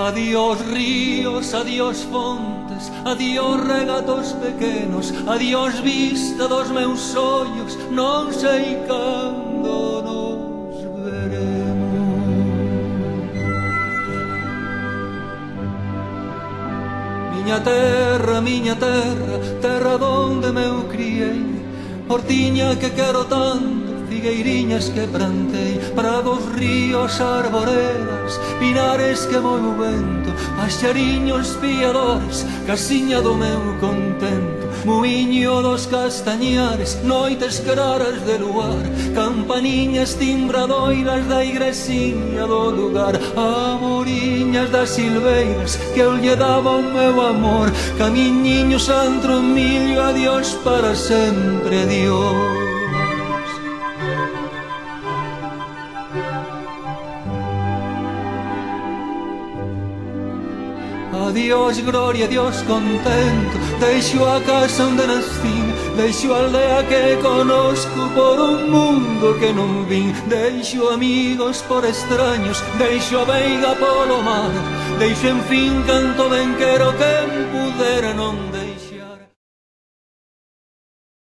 Adiós ríos, adiós fontes, adiós regatos pequenos, adiós vista dos meus ollos, non sei cando nos veremos. Miña terra, terra donde me eu criei, hortiña que quero tanto, figueiriñas que plantei, prados, ríos, arboredas, pinares que moi o vento, paxariños piadores, casiña do meu contento, muiño dos castañares, noites claras de luar, campaniñas timbradoiras da igresiña do lugar, amoriñas das silveiras que eu lle daba o meu amor, camiñiños antro millo, adiós para sempre, adiós. Adiós gloria, adiós contento, deixo a casa onde nascín, deixo a aldea que conozco por un mundo que non vin, deixo amigos por extraños, deixo a veiga polo mar, deixo en fin canto ben quero quen pudera non deixar.